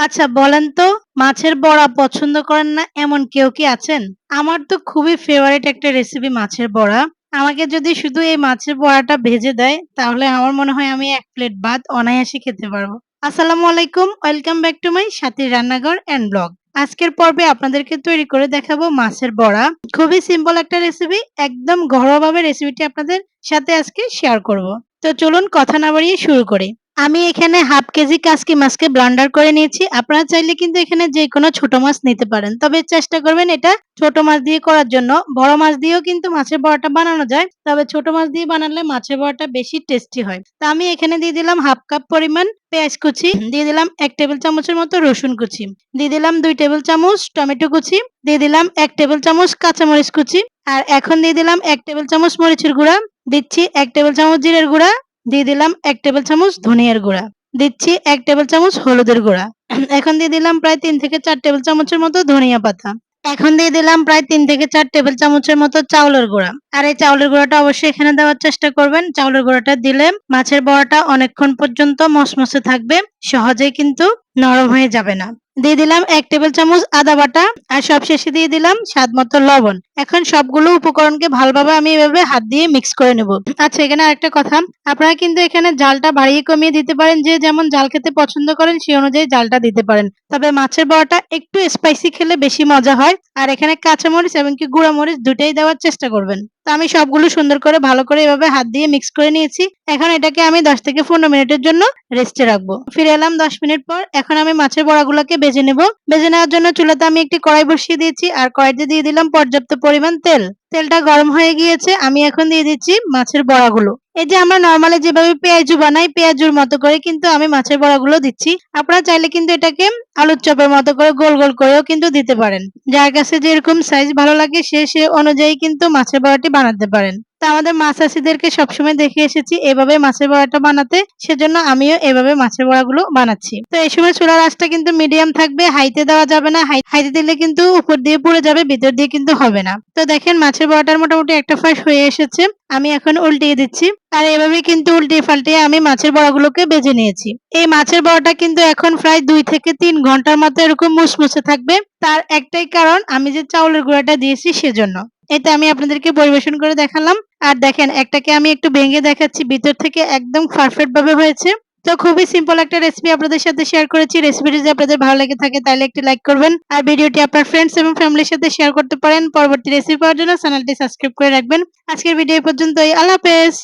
আচ্ছা বলেন তো মাছের বড়া পছন্দ করেন না এমন কেউ কি আছেন? আমার তো খুবই ফেভারিট একটা রেসিপি মাছের বড়া। আমাকে যদি শুধু এই মাছের বড়াটা ভেজে দেয় তাহলে আমার মনে হয় আমি ১ প্লেট ভাত অনায়াসে খেতে পারবো। আসসালামু আলাইকুম, ওয়েলকাম ব্যাক টু মাই সাথীর রান্নাঘর অ্যান্ড ব্লগ। আজকের পর্বে আপনাদেরকে তৈরি করে দেখাবো মাছের বড়া। খুবই সিম্পল একটা রেসিপি, একদম ঘরোয়াভাবে রেসিপিটি আপনাদের সাথে আজকে শেয়ার করব। তো চলুন কথা না বাড়িয়ে শুরু করি। আমি এখানে হাফ কেজি কাসকি মাছকে ব্লান্ডার করে নিয়েছি। আপনারা চাইলে কিন্তু এখানে যেকোনো ছোট মাছ নিতে পারেন। তবে চেষ্টা করবেন এটা ছোট মাছ দিয়ে করার জন্য। বড় মাছ দিয়েও কিন্তু মাছের বড়াটা বানানো যায়। তবে ছোট মাছ দিয়ে বানালে মাছের বড়াটা বেশি টেস্টি হয়। তো আমি এখানে দিয়ে দিলাম হাফ কাপ পরিমাণ পেঁয়াজ কুচি, দিয়ে দিলাম ১ টেবিল চামচের মতো রসুন কুচি, দিয়ে দিলাম ২ টেবিল চামচ টমেটো কুচি, দিয়ে দিলাম ১ টেবিল চামচ কাঁচামরিচ কুচি, আর এখন দিয়ে দিলাম ১ টেবিল চামচ মরিচের গুঁড়া, দিচ্ছি ১ টেবিল চামচ জিরের গুঁড়া, দিয়ে দিলাম ১ টেবিল চামচ ধনিয়ার গুঁড়া, দিচ্ছি ১ টেবিল চামচ হলুদের গুঁড়া। এখন দিয়ে দিলাম প্রায় ৩ থেকে ৪ টেবিল চামচের মতো ধনিয়া পাতা। এখন দিয়ে দিলাম প্রায় ৩ থেকে ৪ টেবিল চামচের মতো চাউলের গুঁড়া। আর এই চাউলের গুঁড়াটা অবশ্যই এখানে দেওয়ার চেষ্টা করবেন। চাউলের গুঁড়াটা দিলে মাছের বড়াটা অনেকক্ষণ পর্যন্ত মচমচে থাকবে, সহজেই কিন্তু নরম হয়ে যাবে না। দিয়ে দিলাম ১ টেবিল চামচ আদা বাটা, আর সবশেষে দিয়ে দিলাম স্বাদমতো লবণ। এখন সবগুলো উপকরণকে ভালোভাবে আমি এভাবে হাত দিয়ে মিক্স করে নেব। আচ্ছা এখানে আরেকটা কথা, আপনারা কিন্তু এখানে জালটা বাড়িয়ে কমিয়ে দিতে পারেন, যে যেমন জাল খেতে পছন্দ করেন সেই অনুযায়ী জালটা দিতে পারেন। তবে মাছের বড়াটা একটু স্পাইসি খেলে বেশি মজা হয়। আর এখানে কাঁচামরিচ এবং কি গুঁড়া মরিচ দুটাই দেওয়ার চেষ্টা করবেন। তো আমি সবগুলো সুন্দর করে ভালো করে এভাবে হাত দিয়ে মিক্স করে নিয়েছি। এখন এটাকে আমি ১০ থেকে ১৫ মিনিটের জন্য রেস্টে রাখবো। ফিরে এলাম ১০ মিনিট পর। এখন আমি মাছের বড়াগুলোকে ভেজে নেব। ভেজে নেওয়ার জন্য চুলাতে আমি একটি কড়াই বসিয়ে দিয়েছি, আর কড়াইতে দিয়ে দিলাম পর্যাপ্ত পরিমাণ তেল। তেলটা গরম হয়ে গিয়েছে, আমি এখন দিয়ে দিচ্ছি মাছের বড়াগুলো। এই যে আমরা নরমালি যেভাবে পেঁয়াজু বানাই, পেঁয়াজুর মতো করে কিন্তু আমি মাছের বড়াগুলো দিচ্ছি। আপনারা চাইলে কিন্তু এটাকে আলুর চপের মতো করে গোল গোল করেও কিন্তু দিতে পারেন। যার কাছে যেরকম সাইজ ভালো লাগে সে অনুযায়ী কিন্তু মাছের বড়াটি বানাতে পারেন। তো আমাদের মাছ চাষীদেরকে সবসময় দেখে এসেছি এভাবে মাছের বড়াটা বানাতে, সেজন্য আমিও এভাবে মাছের বড়াগুলো বানাচ্ছি। তো এই সময় চুলার আঁচটা কিন্তু মিডিয়াম থাকবে, হাইতে দেওয়া যাবে না। হাইতে দিলে কিন্তু উপর দিয়ে পুড়ে যাবে, ভিতর দিয়ে কিন্তু হবে না। তো দেখেন মাছের বড়াটার মোটামুটি একটা ফাঁস হয়ে এসেছে। আমি এখন উল্টিয়ে দিচ্ছি। আর এভাবে কিন্তু উল্টিয়ে পাল্টিয়ে আমি মাছের বড়াগুলোকে ভেজে নিয়েছি। এই মাছের বড়াটা কিন্তু এখন প্রায় ২ থেকে ৩ ঘন্টার মতো এরকম মুসমুসে থাকবে। তার একটাই কারণ, আমি যে চাউলের গুঁড়াটা দিয়েছি সেজন্য। এটা আমি আপনাদেরকে পরিবেশন করে দেখালাম। আর দেখেন একটাকে আমি একটু ভেঙে দেখাচ্ছি, ভিতর থেকে একদম পারফেক্ট ভাবে হয়েছে। তো খুবই সিম্পল একটা রেসিপি আপনাদের সাথে শেয়ার করেছি। রেসিপিটি যদি আপনাদের ভালো লেগে থাকে তাহলে একটি লাইক করবেন। আর ভিডিওটি আপনার ফ্রেন্ডস এবং ফ্যামিলির সাথে শেয়ার করতে পারেন। পরবর্তী রেসিপি পাওয়ার জন্য চ্যানেলটি সাবস্ক্রাইব করে রাখবেন। আজকের ভিডিও এই পর্যন্তই। আল্লাহ হাফেজ।